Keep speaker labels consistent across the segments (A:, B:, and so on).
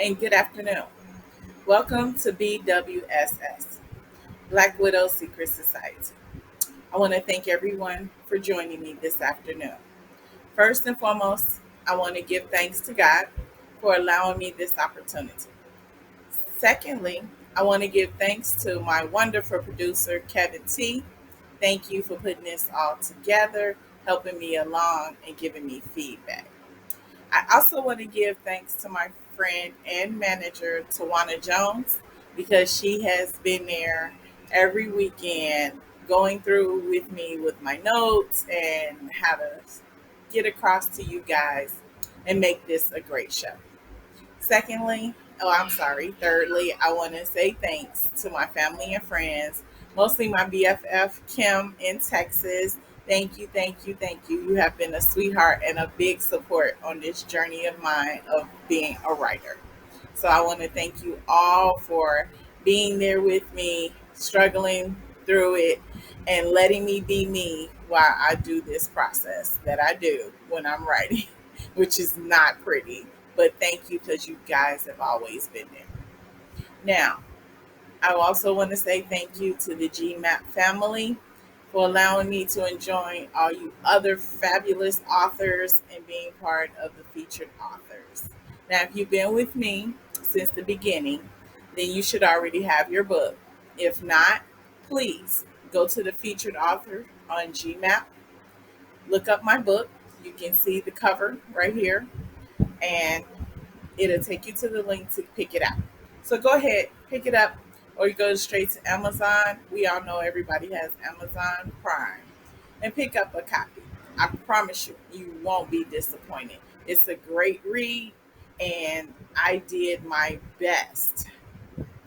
A: and good afternoon. Welcome to BWSS, Black Widow Secret Society. I want to thank everyone for joining me this afternoon. First and foremost, I want to give thanks to God for allowing me this opportunity. Secondly, I want to give thanks to my wonderful producer, Kevin T. Thank you for putting this all together, helping me along, and giving me feedback. I also want to give thanks to my friend and manager, Tawana Jones, because she has been there every weekend going through with me with my notes and how to get across to you guys and make this a great show. Secondly, thirdly, I want to say thanks to my family and friends, mostly my BFF Kim in Texas. Thank you, thank you, thank you. You have been a sweetheart and a big support on this journey of mine of being a writer. So I want to thank you all for being there with me, struggling through it, and letting me be me while I do this process that I do when I'm writing, which is not pretty. But thank you because you guys have always been there. Now, I also want to say thank you to the GMAP family for allowing me to join all you other fabulous authors and being part of the featured authors. Now, if you've been with me since the beginning, then you should already have your book. If not, please go to the featured author on GMAP, look up my book. You can see the cover right here, and it'll take you to the link to pick it up. So go ahead, pick it up, or you go straight to Amazon. We all know everybody has Amazon Prime, and pick up a copy. I promise you, you won't be disappointed. It's a great read, and I did my best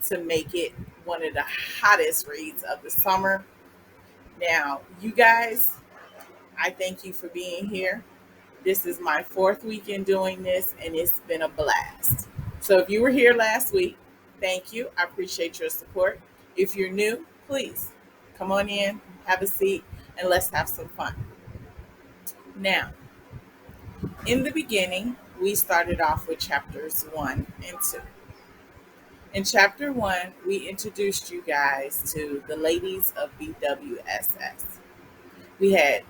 A: to make it one of the hottest reads of the summer. Now, you guys, I thank you for being here. This is my fourth weekend doing this, and it's been a blast. So if you were here last week, thank you. I appreciate your support. If you're new, please come on in, have a seat, and let's have some fun. Now, in the beginning, we started off with chapters 1 and 2. In chapter 1, we introduced you guys to the ladies of BWSS. We had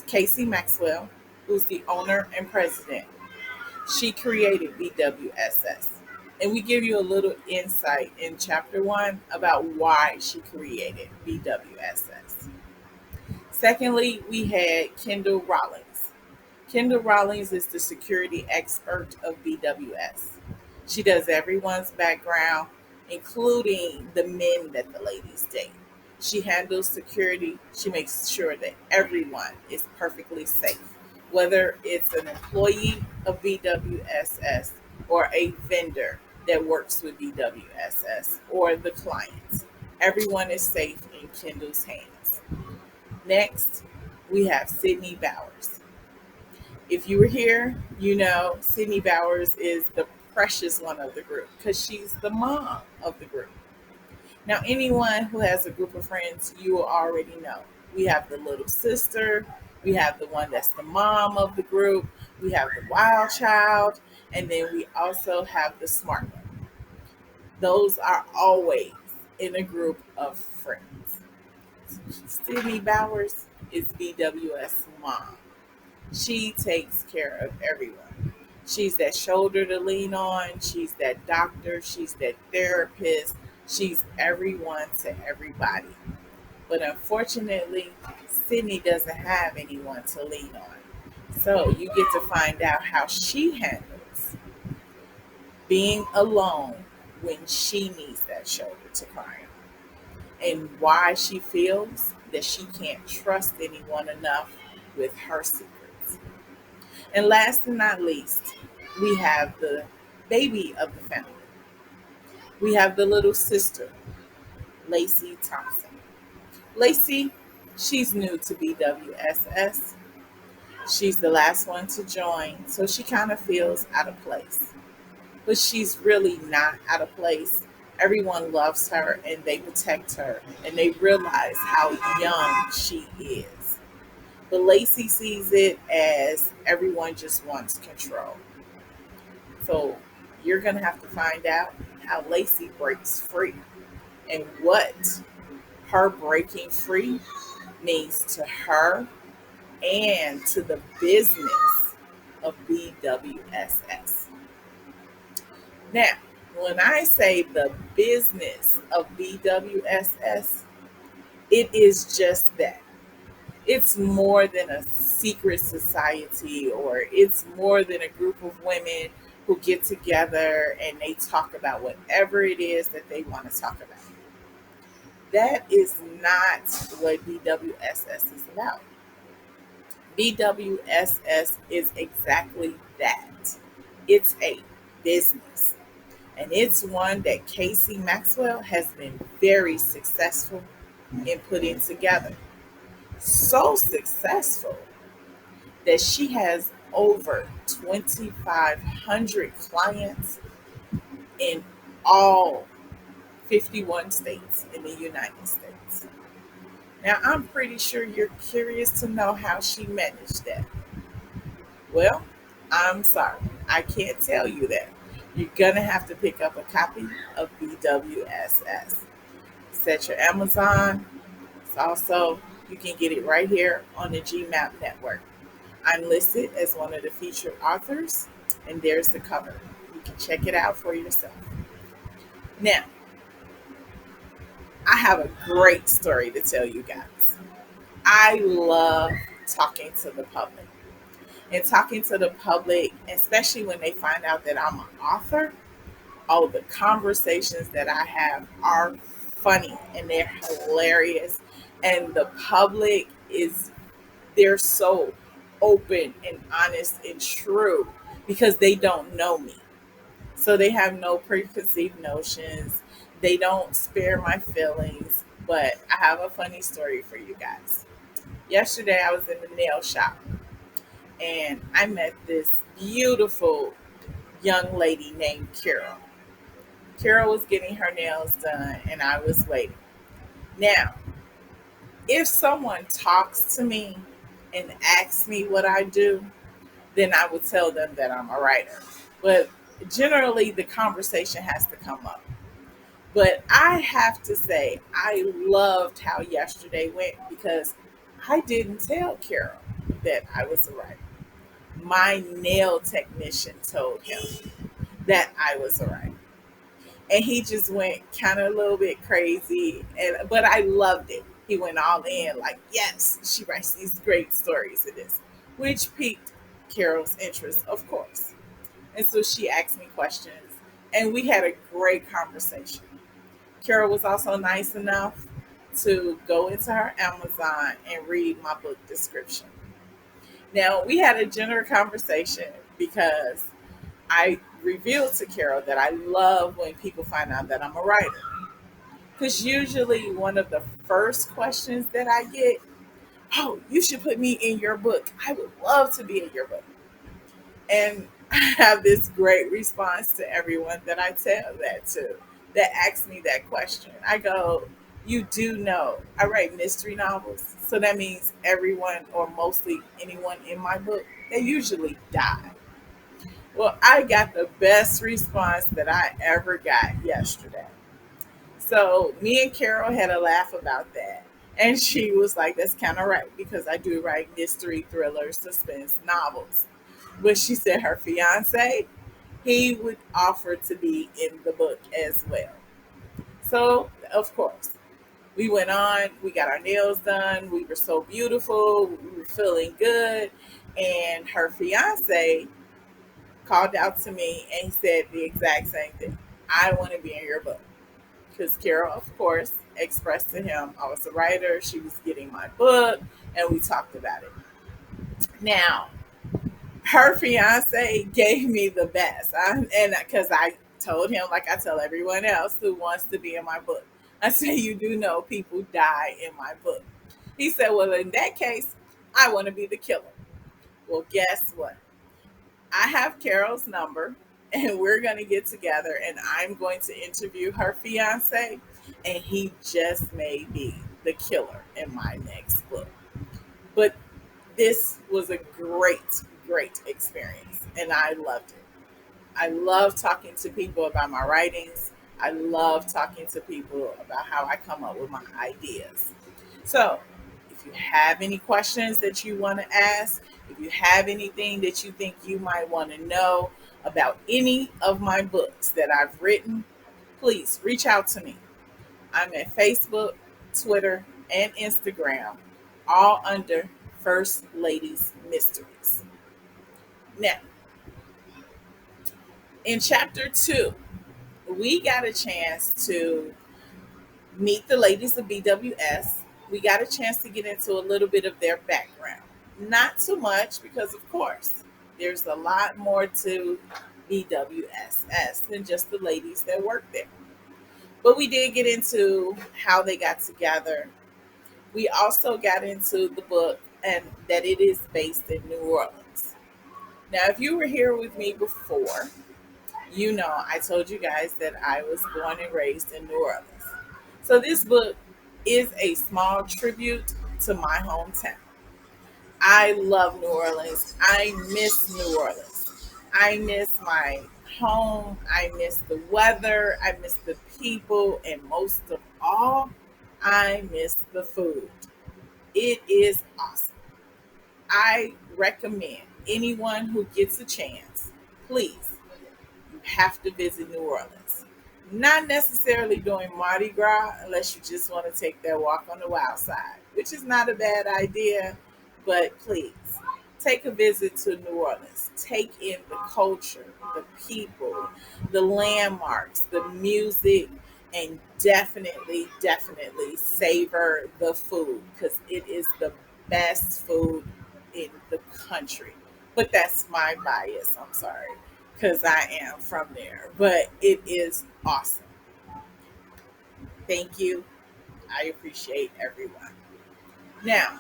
A: Casey Maxwell, who's the owner and president. She created BWSS. And we give you a little insight in chapter 1 about why she created BWSS. Secondly, we had Kendall Rollins. Kendall Rollins is the security expert of BWS. She does everyone's background, including the men that the ladies date. She handles security. She makes sure that everyone is perfectly safe, whether it's an employee of BWSS or a vendor that works with BWSS or the clients. Everyone is safe in Kendall's hands. Next, we have Sydney Bowers. If you were here, you know Sydney Bowers is the precious one of the group because she's the mom of the group. Now, anyone who has a group of friends, you will already know. We have the little sister, we have the one that's the mom of the group, we have the wild child, and then we also have the smart one. Those are always in a group of friends. Sydney Bowers is BWS mom. She takes care of everyone. She's that shoulder to lean on. She's that doctor. She's that therapist. She's everyone to everybody. But unfortunately, Sydney doesn't have anyone to lean on. So you get to find out how she handles being alone when she needs that shoulder to cry on, and why she feels that she can't trust anyone enough with her secrets. And last and not least, we have the baby of the family. We have the little sister, Lacey Thompson. Lacey, she's new to BWSS. She's the last one to join, so she kind of feels out of place. But she's really not out of place. Everyone loves her and they protect her and they realize how young she is. But Lacey sees it as everyone just wants control. So you're going to have to find out how Lacey breaks free and what her breaking free means to her and to the business of BWSS. Now, when I say the business of BWSS, it is just that. It's more than a secret society, or it's more than a group of women who get together and they talk about whatever it is that they want to talk about. That is not what BWSS is about. BWSS is exactly that. It's a business. And it's one that Casey Maxwell has been very successful in putting together. So successful that she has over 2,500 clients in all 51 states in the United States. Now, I'm pretty sure you're curious to know how she managed that. Well, I'm sorry, I can't tell you that. You're going to have to pick up a copy of BWSS. Set your Amazon. It's also, you can get it right here on the GMAP network. I'm listed as one of the featured authors, and there's the cover. You can check it out for yourself. Now, I have a great story to tell you guys. I love talking to the public. And talking to the public, especially when they find out that I'm an author, oh, the conversations that I have are funny and they're hilarious. And the public is, they're so open and honest and true because they don't know me. So they have no preconceived notions. They don't spare my feelings. But I have a funny story for you guys. Yesterday, I was in the nail shop and I met this beautiful young lady named Carol. Carol was getting her nails done and I was waiting. Now, if someone talks to me and asks me what I do, then I would tell them that I'm a writer. But generally, the conversation has to come up. But I have to say, I loved how yesterday went because I didn't tell Carol that I was a writer. My nail technician told him that I was a writer. And he just went kind of a little bit crazy, and but I loved it. He went all in, like, yes, she writes these great stories in this, which piqued Carol's interest, of course. And so she asked me questions, and we had a great conversation. Carol was also nice enough to go into her Amazon and read my book description. Now, we had a general conversation because I revealed to Carol that I love when people find out that I'm a writer. Because usually one of the first questions that I get, oh, you should put me in your book. I would love to be in your book. And I have this great response to everyone that I tell that to, that asks me that question. I go, you do know I write mystery novels. So that means everyone, or mostly anyone in my book, they usually die. Well, I got the best response that I ever got yesterday. So me and Carol had a laugh about that. And she was like, that's kind of right because I do write mystery, thriller, suspense novels. But she said her fiance, he would offer to be in the book as well. So, of course, we went on, we got our nails done. We were so beautiful. We were feeling good. And her fiance called out to me and he said the exact same thing. I want to be in your book. Because Carol, of course, expressed to him I was a writer. She was getting my book, and we talked about it. Now, her fiance gave me the best, and because I told him, like I tell everyone else who wants to be in my book, I say, you do know people die in my book. He said, well, in that case, I want to be the killer. Well, guess what? I have Carol's number and we're going to get together and I'm going to interview her fiance and he just may be the killer in my next book. But this was a great, great experience and I loved it. I love talking to people about my writings. I love talking to people about how I come up with my ideas. So, if you have any questions that you want to ask, if you have anything that you think you might want to know about any of my books that I've written, please reach out to me. I'm at Facebook, Twitter, and Instagram, all under First Ladies Mysteries. Now, in chapter 2, we got a chance to meet the ladies of BWS. We got a chance to get into a little bit of their background. Not too much, because, of course, there's a lot more to BWSS than just the ladies that work there. But we did get into how they got together. We also got into the book and that it is based in New Orleans. Now, if you were here with me before, you know I told you guys that I was born and raised in New Orleans. So this book is a small tribute to my hometown. I love New Orleans. I miss New Orleans. I miss my home. I miss the weather. I miss the people. And most of all, I miss the food. It is awesome. I recommend anyone who gets a chance, please, you have to visit New Orleans. Not necessarily during Mardi Gras, unless you just want to take that walk on the wild side, which is not a bad idea, but please take a visit to New Orleans. Take in the culture, the people, the landmarks, the music, and definitely savor the food because it is the best food in the country. But that's my bias. I'm sorry because I am from there. But it is awesome. Thank you. I appreciate everyone. Now,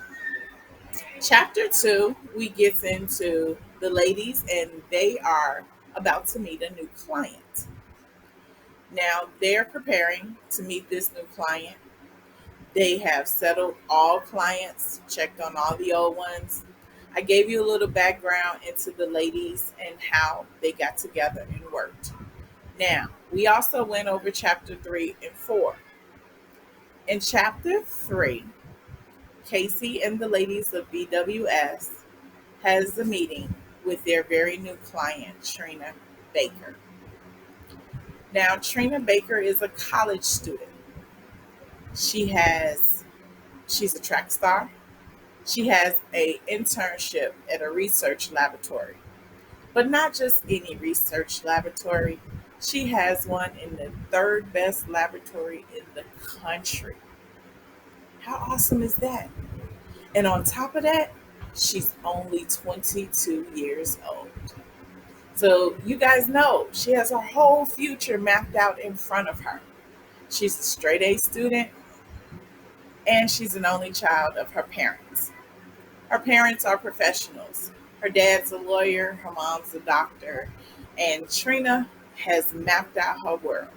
A: chapter 2, we get into the ladies, and they are about to meet a new client. Now, they're preparing to meet this new client. They have settled all clients, checked on all the old ones. I gave you a little background into the ladies and how they got together and worked. Now, we also went over chapter 3 and 4. In chapter 3, Casey and the ladies of BWS has a meeting with their very new client, Trina Baker. Now, Trina Baker is a college student. She has she's a track star. She has a internship at a research laboratory, but not just any research laboratory. She has one in the third best laboratory in the country. How awesome is that? And on top of that, she's only 22 years old. So you guys know she has her whole future mapped out in front of her. She's a straight A student and she's an only child of her parents. Her parents are professionals. Her dad's a lawyer, her mom's a doctor, and Trina has mapped out her world.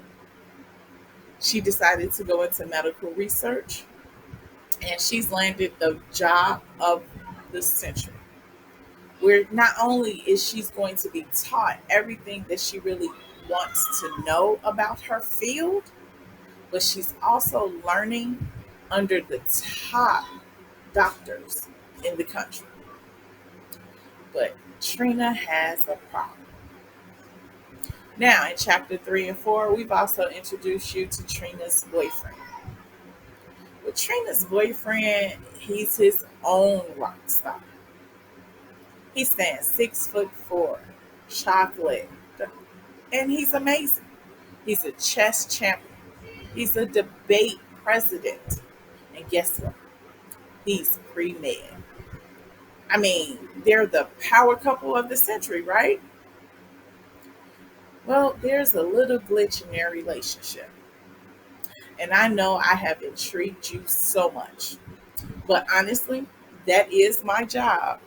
A: She decided to go into medical research and she's landed the job of the century. Where not only is she's going to be taught everything that she really wants to know about her field, but she's also learning under the top doctors in the country. But Trina has a problem. Now, in chapter 3 and 4, we've also introduced you to Trina's boyfriend. But Trina's boyfriend, he's his own rock star. He stands 6'4", chocolate, and he's amazing. He's a chess champion. He's a debate president. And guess what? He's pre-med. I mean, they're the power couple of the century, right? Well, there's a little glitch in their relationship. And I know I have intrigued you so much. But honestly, that is my job.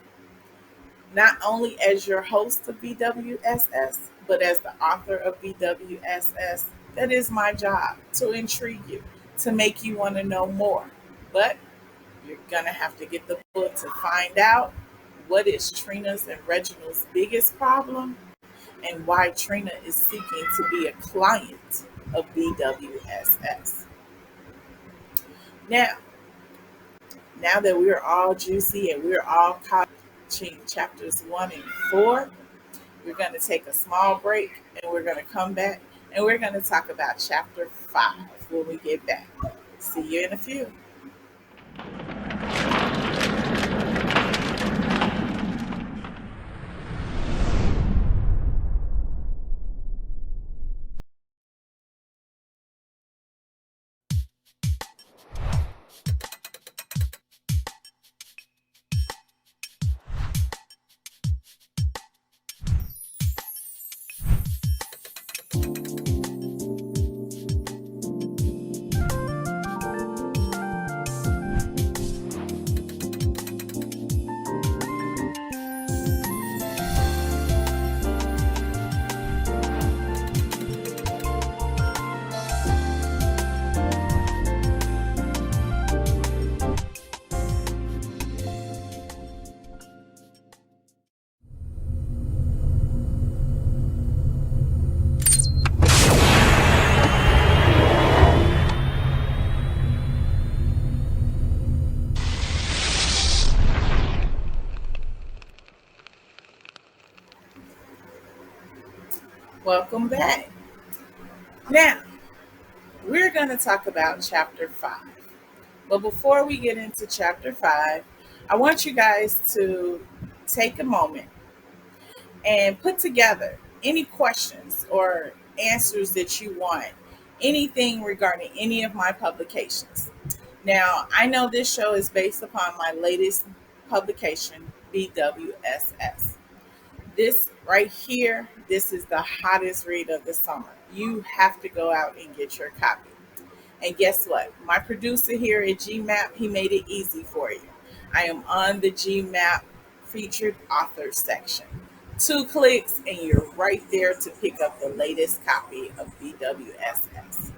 A: Not only as your host of BWSS, but as the author of BWSS. That is my job to intrigue you, to make you want to know more. But you're going to have to get the book to find out what is Trina's and Reginald's biggest problem and why Trina is seeking to be a client of BWSS. Now, now that we're all juicy and we're all caught between chapters 1 and 4, we're going to take a small break and we're going to come back and we're going to talk about chapter 5 when we get back. See you in a few. Welcome back. Now, we're going to talk about chapter 5. But before we get into chapter 5, I want you guys to take a moment and put together any questions or answers that you want, anything regarding any of my publications. Now, I know this show is based upon my latest publication, BWSS. This right here, this is the hottest read of the summer. You have to go out and get your copy. And guess what? My producer here at GMAP, he made it easy for you. I am on the GMAP featured authors section. 2 clicks and you're right there to pick up the latest copy of BWSS.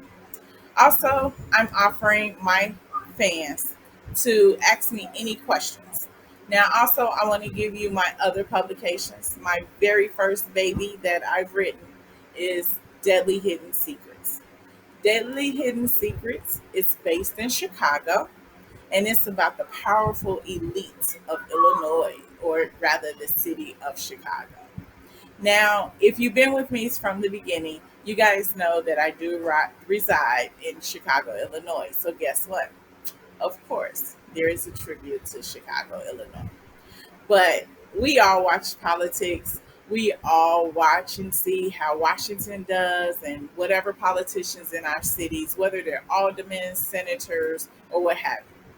A: Also, I'm offering my fans to ask me any questions. Now, also, I want to give you my other publications. My very first baby that I've written is Deadly Hidden Secrets. Deadly Hidden Secrets is based in Chicago, and it's about the powerful elite of Illinois, or rather the city of Chicago. Now, if you've been with me from the beginning, you guys know that I do reside in Chicago, Illinois. So, guess what? Of course, there is a tribute to Chicago, Illinois. But we all watch politics. We all watch and see how Washington does and whatever politicians in our cities, whether they're aldermen, senators, or what have you.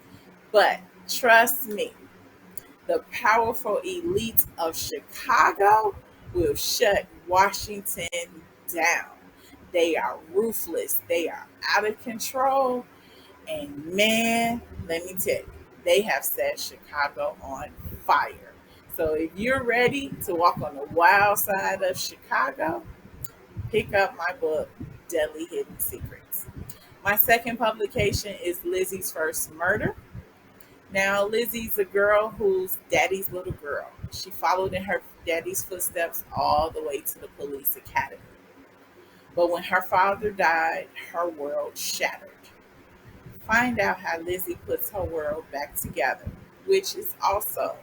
A: But trust me, the powerful elite of Chicago will shut Washington down. They are ruthless, they are out of control, and man, let me tell you, they have set Chicago on fire. So if you're ready to walk on the wild side of Chicago, pick up my book, Deadly Hidden Secrets. My second publication is Lizzie's First Murder. Now, Lizzie's a girl who's daddy's little girl. She followed in her daddy's footsteps all the way to the police academy. But when her father died, her world shattered. Find out how Lizzie puts her world back together, which is also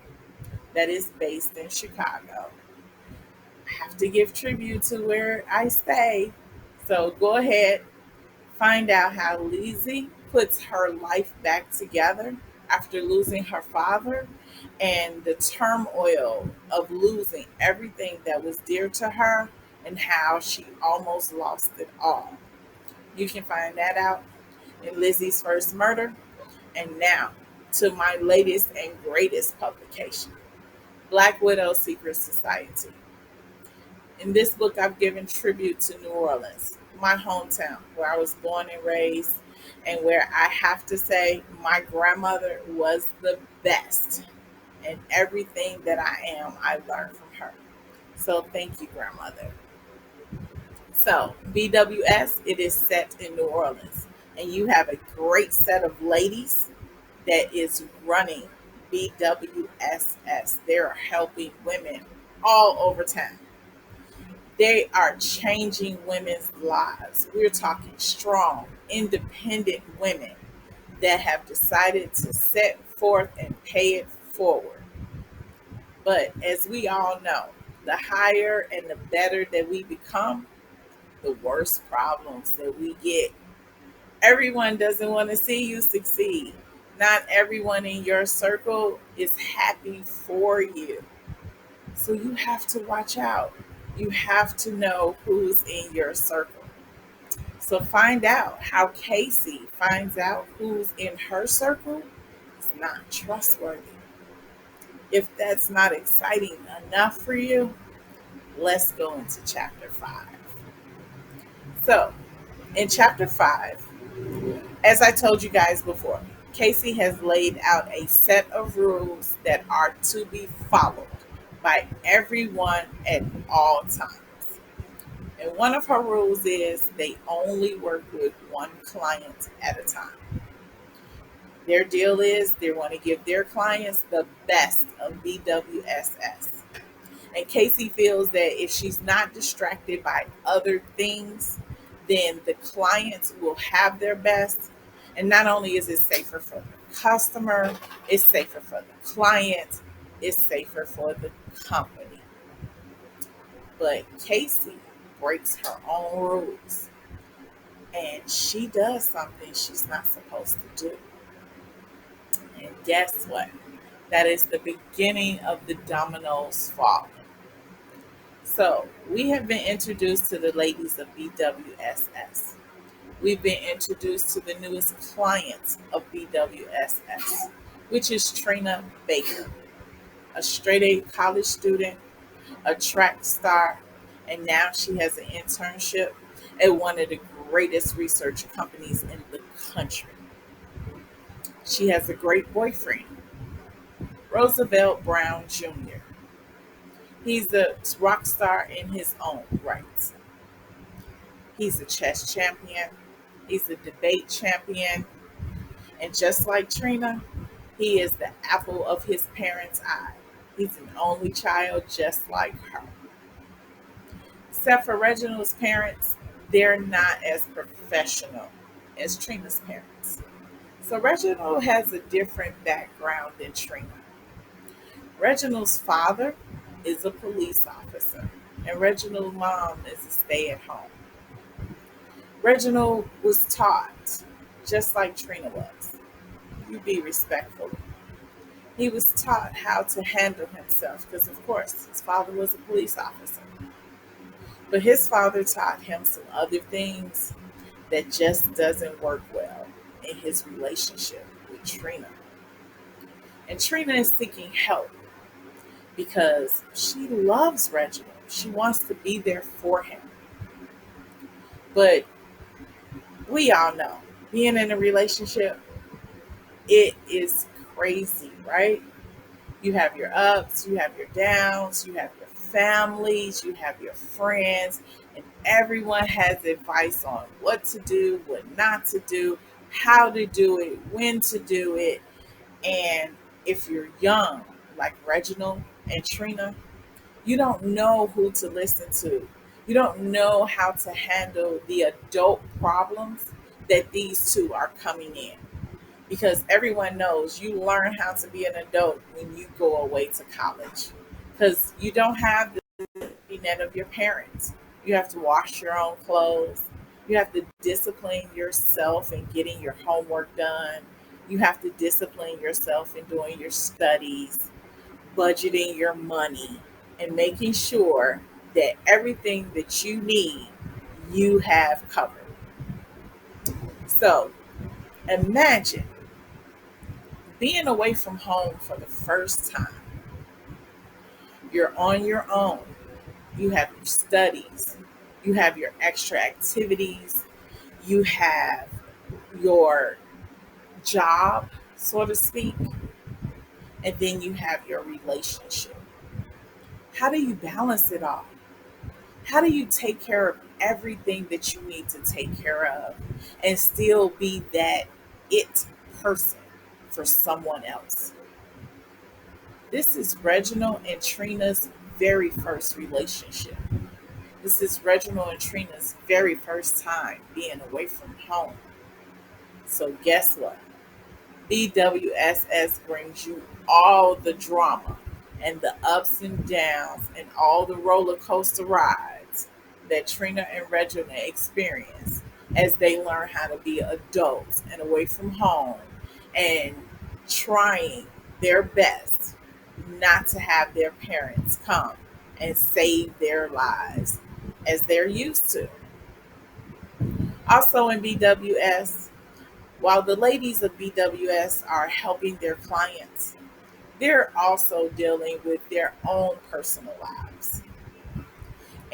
A: that is based in Chicago. I have to give tribute to where I stay. So go ahead, find out how Lizzie puts her life back together after losing her father and the turmoil of losing everything that was dear to her and how she almost lost it all. You can find that out in Lizzie's First Murder. And now to my latest and greatest publication, Black Widow Secret Society. In this book, I've given tribute to New Orleans, my hometown, where I was born and raised, and where I have to say my grandmother was the best. And everything that I am, I learned from her. So thank you, grandmother. So, BWS, it is set in New Orleans. And you have a great set of ladies that is running BWSS. They're helping women all over town. They are changing women's lives. We're talking strong, independent women that have decided to set forth and pay it forward. But as we all know, the higher and the better that we become, the worse problems that we get. Everyone doesn't want to see you succeed. Not everyone in your circle is happy for you. So you have to watch out. You have to know who's in your circle. So find out how Casey finds out who's in her circle is not trustworthy. If that's not exciting enough for you, let's go into chapter 5. So, in chapter 5, as I told you guys before, Casey has laid out a set of rules that are to be followed by everyone at all times. And one of her rules is they only work with one client at a time. Their deal is they want to give their clients the best of BWSS. And Casey feels that if she's not distracted by other things, then the clients will have their best. And not only is it safer for the customer, it's safer for the client, it's safer for the company. But Casey breaks her own rules and she does something she's not supposed to do. And guess what? That is the beginning of the dominoes falling. So, we have been introduced to the ladies of BWSS. We've been introduced to the newest client of BWSS, which is Trina Baker, a straight A college student, a track star, and now she has an internship at one of the greatest research companies in the country. She has a great boyfriend, Roosevelt Brown Jr. He's a rock star in his own right. He's a chess champion, he's a debate champion, and just like Trina, he is the apple of his parents' eye. He's an only child just like her. Except for Reginald's parents, they're not as professional as Trina's parents. So Reginald has a different background than Trina. Reginald's father is a police officer, and Reginald's mom is a stay at home. Reginald was taught, just like Trina was, you be respectful. He was taught how to handle himself because, of course, his father was a police officer. But his father taught him some other things that just doesn't work well in his relationship with Trina. And Trina is seeking help because she loves Reginald. She wants to be there for him. But we all know being in a relationship, it is crazy, right? You have your ups, you have your downs, you have your families, you have your friends, and everyone has advice on what to do, what not to do, how to do it, when to do it. And if you're young, like Reginald and Trina, you don't know who to listen to. You don't know how to handle the adult problems that these two are coming in. Because everyone knows you learn how to be an adult when you go away to college. Because you don't have the safety net of your parents. You have to wash your own clothes. You have to discipline yourself in getting your homework done. You have to discipline yourself in doing your studies, budgeting your money, and making sure that everything that you need, you have covered. So imagine being away from home for the first time. You're on your own. You have your studies. You have your extra activities. You have your job, so to speak. And then you have your relationship. How do you balance it all? How do you take care of everything that you need to take care of and still be that it person for someone else? This is Reginald and Trina's very first relationship. This is Reginald and Trina's very first time being away from home. So, guess what? BWSS brings you all the drama and the ups and downs and all the roller coaster rides that Trina and Reginald experience as they learn how to be adults and away from home and trying their best not to have their parents come and save their lives as they're used to. Also in BWS, while the ladies of BWS are helping their clients, they're also dealing with their own personal lives.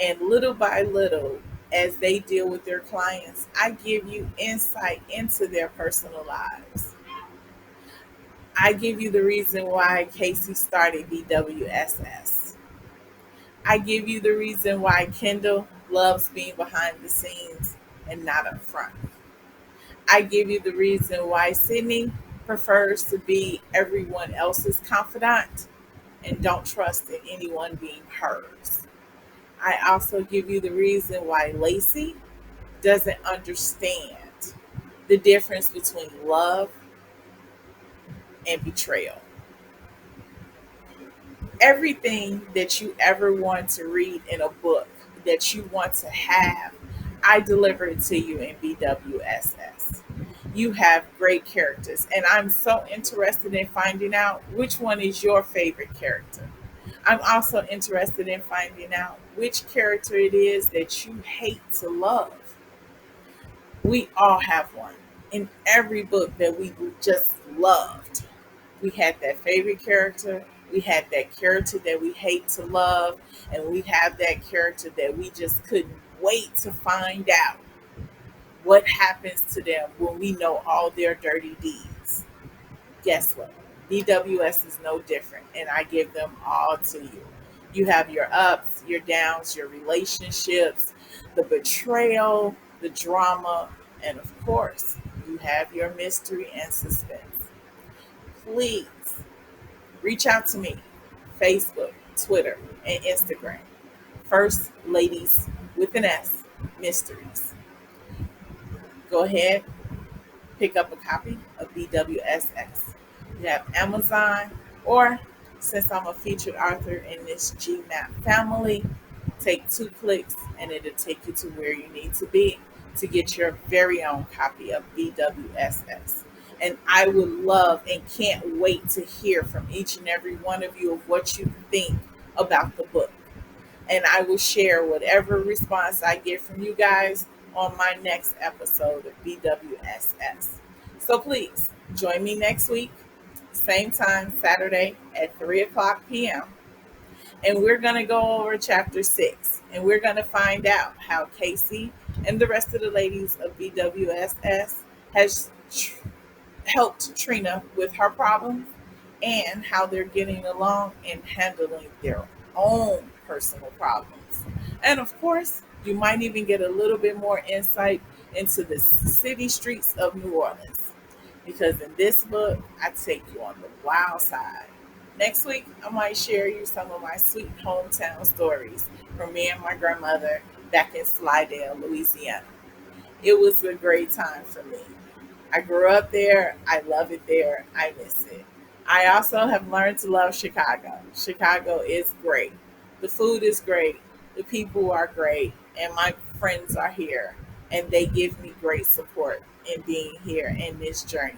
A: And little by little, as they deal with their clients, I give you insight into their personal lives. I give you the reason why Casey started BWSS. I give you the reason why Kendall loves being behind the scenes and not up front. I give you the reason why Sydney prefers to be everyone else's confidant and don't trust in anyone being hers. I also give you the reason why Lacey doesn't understand the difference between love and betrayal. Everything that you ever want to read in a book that you want to have, I deliver it to you in BWSS. You have great characters, and I'm so interested in finding out which one is your favorite character. I'm also interested in finding out which character it is that you hate to love. We all have one. In every book that we just loved, we had that favorite character, we had that character that we hate to love, and we have that character that we just couldn't wait to find out what happens to them when we know all their dirty deeds. Guess what? BWS is no different, and I give them all to you. You have your ups, your downs, your relationships, the betrayal, the drama, and of course, you have your mystery and suspense. Please reach out to me, Facebook, Twitter, and Instagram. First Ladies with an S Mysteries. Go ahead, pick up a copy of BWSX. You have Amazon, or since I'm a featured author in this GMAP family, take 2 clicks and it'll take you to where you need to be to get your very own copy of BWSS. And I would love and can't wait to hear from each and every one of you of what you think about the book. And I will share whatever response I get from you guys on my next episode of BWSS. So please join me next week, same time, Saturday at 3 o'clock p.m. And we're going to go over chapter 6. And we're going to find out how Casey and the rest of the ladies of BWSS has helped Trina with her problems and how they're getting along and handling their own personal problems. And of course, you might even get a little bit more insight into the city streets of New Orleans. Because in this book, I take you on the wild side. Next week, I might share you some of my sweet hometown stories from me and my grandmother back in Slidell, Louisiana. It was a great time for me. I grew up there. I love it there. I miss it. I also have learned to love Chicago. Chicago is great. The food is great. The people are great. And my friends are here. And they give me great support in being here in this journey.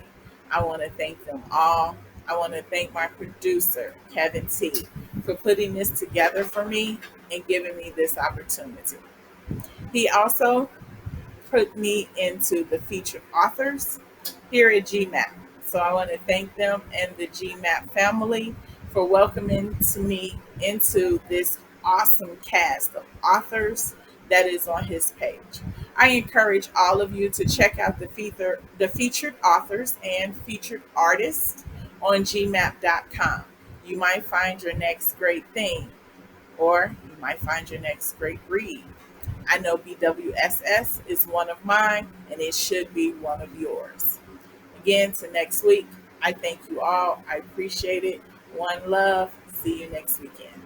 A: I want to thank them all. I want to thank my producer, Kevin T., for putting this together for me and giving me this opportunity. He also put me into the featured authors here at GMAP. So I want to thank them and the GMAP family for welcoming to me into this awesome cast of authors that is on his page. I encourage all of you to check out the featured authors and featured artists on gmap.com. You might find your next great thing, or you might find your next great read. I know BWSS is one of mine, and it should be one of yours. Again, to next week, I thank you all. I appreciate it. One love. See you next weekend.